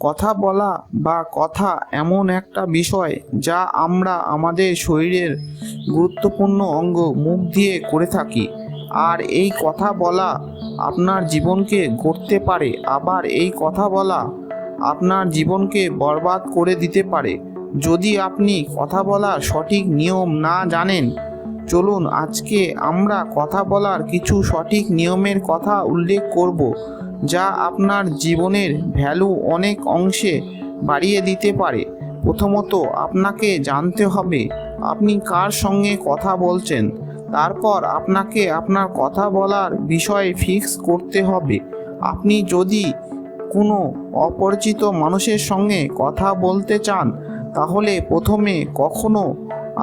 কথা বলা বা কথা এমন একটা বিষয় যা আমরা আমাদের শরীরের গুরুত্বপূর্ণ অঙ্গ মুখ দিয়ে করে থাকি। আর এই কথা বলা আপনার জীবনকে গড়তে পারে, আবার এই কথা বলা আপনার জীবনকে বরবাদ করে দিতে পারে যদি আপনি কথা বলার সঠিক নিয়ম না জানেন। চলুন আজকে আমরা কথা বলার কিছু সঠিক নিয়মের কথা উল্লেখ করব, যা আপনার জীবনের ভ্যালু অনেক অংশে বাড়িয়ে দিতে পারে। প্রথমত, আপনাকে জানতে হবে আপনি কার সঙ্গে কথা বলছেন। তারপর আপনাকে আপনার কথা বলার বিষয় ফিক্স করতে হবে। আপনি যদি কোনো অপরিচিত মানুষের সঙ্গে কথা বলতে চান, তাহলে প্রথমে কখনো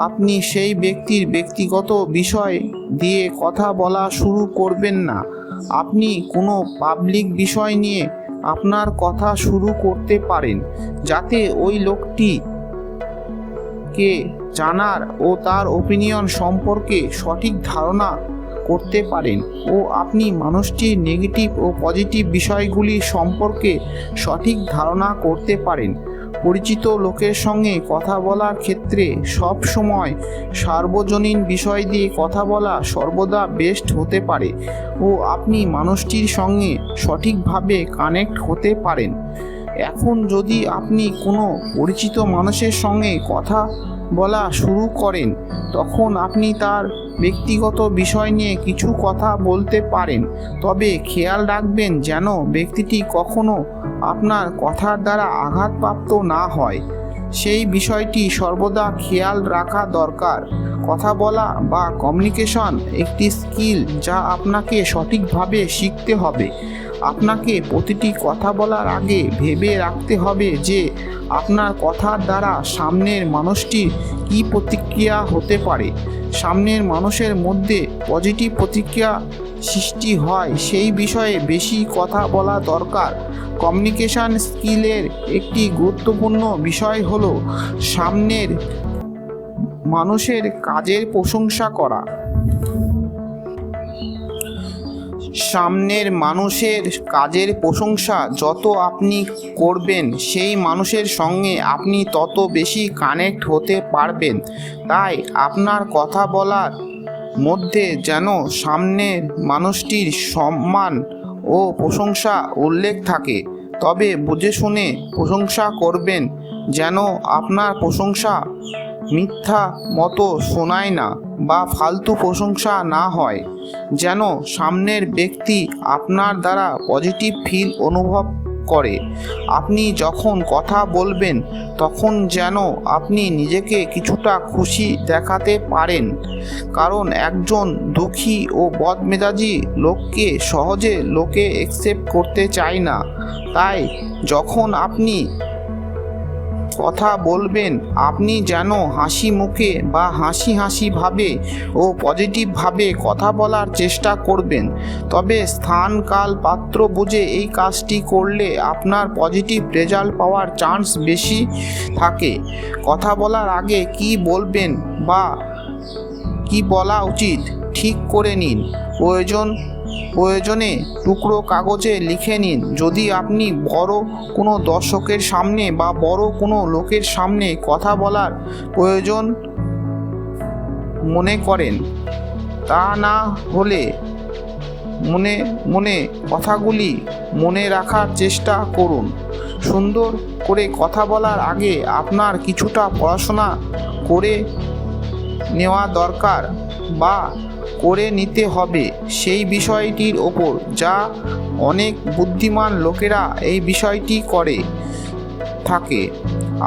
আপনি সেই ব্যক্তির ব্যক্তিগত বিষয় দিয়ে কথা বলা শুরু করবেন না। আপনি কোনো পাবলিক বিষয় নিয়ে আপনার কথা শুরু করতে পারেন, যাতে ওই লোকটিকে জানার ও তার ওপিনিয়ন সম্পর্কে সঠিক ধারণা করতে পারেন, ও আপনি মানুষটির নেগেটিভ ও পজিটিভ বিষয়গুলি সম্পর্কে সঠিক ধারণা করতে পারেন। পরিচিত লোকের সঙ্গে কথা বলার ক্ষেত্রে সব সময় সার্বজনীন বিষয় দিয়ে কথা বলা সর্বদা বেস্ট হতে পারে, ও আপনি মানুষটির সঙ্গে সঠিকভাবে কানেক্ট হতে পারেন। এখন যদি আপনি কোনো পরিচিত মানুষের সঙ্গে কথা বলা শুরু করেন, তখন আপনি তার ব্যক্তিগত বিষয় নিয়ে কিছু কথা বলতে পারেন, তবে খেয়াল রাখবেন যেন ব্যক্তিটি কখনো আপনার কথার দ্বারা আঘাতপ্রাপ্ত না হয়। সেই বিষয়টি সর্বদা খেয়াল রাখা দরকার। কথা বলা বা কমিউনিকেশন একটি স্কিল যা আপনাকে সঠিকভাবে শিখতে হবে। আপনাকে প্রতিটি কথা বলার আগে ভেবে রাখতে হবে যে আপনার কথার দ্বারা সামনের মানুষটির কী প্রতিক্রিয়া হতে পারে। সামনের মানুষের মধ্যে পজিটিভ প্রতিক্রিয়া সৃষ্টি হয় সেই বিষয়ে বেশি কথা বলা দরকার। কমিউনিকেশন স্কিলের একটি গুরুত্বপূর্ণ বিষয় হলো সামনের মানুষের কাজের প্রশংসা করা। সামনের মানুষের কাজের প্রশংসা যত আপনি করবেন, সেই মানুষের সঙ্গে আপনি তত বেশি কানেক্ট হতে পারবেন। তাই আপনার কথা বলার মধ্যে যেন সামনের মানুষটির সম্মান ও প্রশংসা উল্লেখ থাকে, তবে বুঝে শুনে প্রশংসা করবেন, যেন আপনার প্রশংসা মিথ্যা মতো শোনায় না বা ফালতু প্রশংসা না হয়। যেন সামনের ব্যক্তি আপনার দ্বারা পজিটিভ ফিল অনুভব করে। আপনি যখন কথা বলবেন তখন যেন আপনি নিজেকে কিছুটা খুশি দেখাতে পারেন, কারণ একজন দুঃখী ও বদমেজাজি লোককে সহজে লোকে অ্যাকসেপ্ট করতে চায় না। তাই যখন আপনি কথা বলবেন, আপনি যেন হাসি মুখে বা হাসি ভাবে ও পজিটিভভাবে কথা বলার চেষ্টা করবেন। তবে স্থান কাল পাত্র বুঝে এই কাজটি করলে আপনার পজিটিভ রেজাল্ট পাওয়ার চান্স বেশি থাকে। কথা বলার আগে কি বলবেন বা কি বলা উচিত ঠিক করে নিন। প্রয়োজনে টুকরো কাগজে লিখে নিন। যদি আপনি বড় কোনো দর্শকের সামনে বা বড় কোনো লোকের সামনে কথা বলার প্রয়োজন মনে করেন, তা না হলে মনে মনে কথাগুলি মনে রাখার চেষ্টা করুন। সুন্দর করে কথা বলার আগে আপনার কিছুটা পড়াশোনা করে নেওয়া দরকার বা করে নিতে হবে সেই বিষয়টির ওপর, যা অনেক বুদ্ধিমান লোকেরা এই বিষয়টি করে থাকে।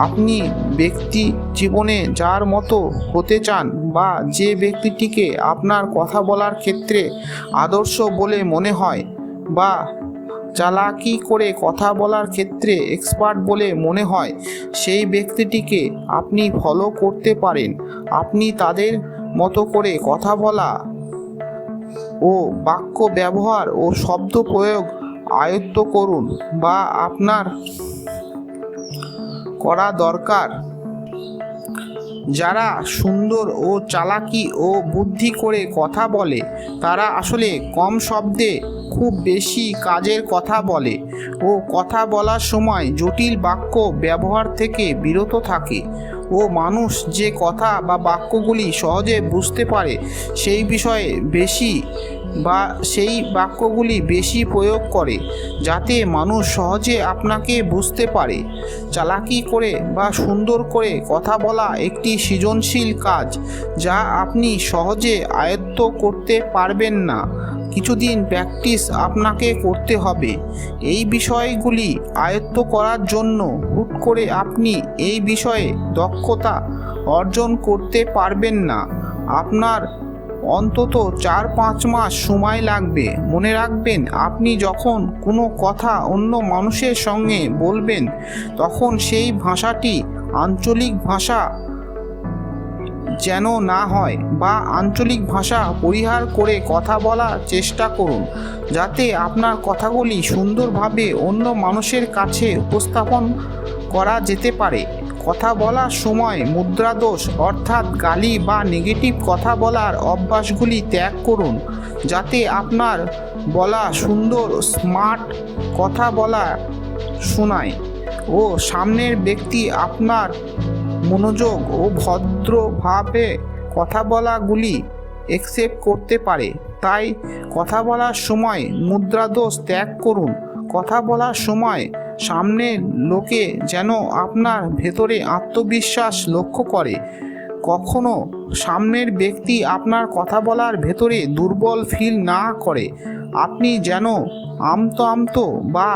আপনি ব্যক্তি জীবনে যার মতো হতে চান বা যে ব্যক্তিটিকে আপনার কথা বলার ক্ষেত্রে আদর্শ বলে মনে হয় বা চালাকি করে কথা বলার ক্ষেত্রে এক্সপার্ট বলে মনে হয়, সেই ব্যক্তিটিকে আপনি ফলো করতে পারেন। আপনি তাদের মতো করে কথা বলা ও বাক্য ব্যবহার ও শব্দ প্রয়োগ আয়ত্ত করুন বা আপনার করা দরকার। যারা সুন্দর ও চালাকি ও বুদ্ধি করে কথা বলে, তারা আসলে কম শব্দে খুব বেশি কাজের কথা বলে। ও কথা বলার সময় জটিল বাক্য ব্যবহার থেকে বিরত থাকে ও মানুষ যে কথা বা বাক্যগুলি সহজে বুঝতে পারে সেই বিষয়ে সেই বাক্যগুলি বেশি প্রয়োগ করে যাতে মানুষ সহজে আপনাকে বুঝতে পারে। চালাকি করে বা সুন্দর করে কথা বলা একটি সৃজনশীল কাজ যা আপনি সহজে আয়ত্ত করতে পারবেন না। কিছুদিন প্র্যাকটিস আপনাকে করতে হবে। এই বিষয়গুলি আয়ত্ত করার জন্য হুট করে আপনি এই বিষয়ে দক্ষতা অর্জন করতে পারবেন না। আপনার অন্তত 4-5 মাস সময় লাগবে। মনে রাখবেন, আপনি যখন কোনো কথা অন্য মানুষের সঙ্গে বলবেন তখন সেই ভাষাটি আঞ্চলিক ভাষা যেন না হয় বা আঞ্চলিক ভাষা পরিহার করে কথা বলার চেষ্টা করুন যাতে আপনার কথাগুলি সুন্দরভাবে অন্য মানুষের কাছে উপস্থাপন করা যেতে পারে। কথা বলার সময় মুদ্রাদোষ অর্থাৎ গালি বা নেগেটিভ কথা বলার অভ্যাসগুলি ত্যাগ করুন যাতে আপনার বলা সুন্দর স্মার্ট কথা বলা শোনায় ও সামনের ব্যক্তি আপনার মনোযোগ ও ভদ্রভাবে কথা বলাগুলি অ্যাকসেপ্ট করতে পারে। তাই কথা বলার সময় মুদ্রাদোষ ত্যাগ করুন। কথা বলার সময় সামনের লোকে যেন আপনার ভেতরে আত্মবিশ্বাস লক্ষ্য করে। কখনো সামনের ব্যক্তি আপনার কথা বলার ভেতরে দুর্বল ফিল না করে। আপনি যেন আমতো বা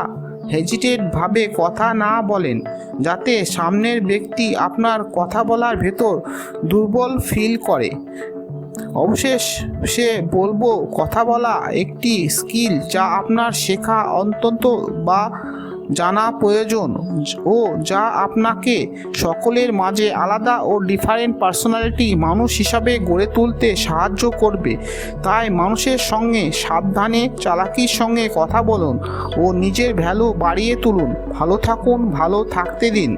হেজিটেটভাবে কথা না বলেন যাতে সামনের ব্যক্তি আপনার কথা বলার ভেতর দুর্বল ফিল করে। অবশেষে বলবো, কথা বলা একটি স্কিল যা আপনার শেখা অত্যন্ত বা জানা প্রয়োজন ও যা আপনাকে সকলের মাঝে আলাদা ও ডিফারেন্ট পার্সোনালিটি মানুষ হিসাবে গড়ে তুলতে সাহায্য করবে। তাই মানুষের সঙ্গে সাবধানে চালাকির সঙ্গে কথা বলুন ও নিজের ভ্যালু বাড়িয়ে তুলুন। ভালো থাকুন, ভালো থাকতে দিন।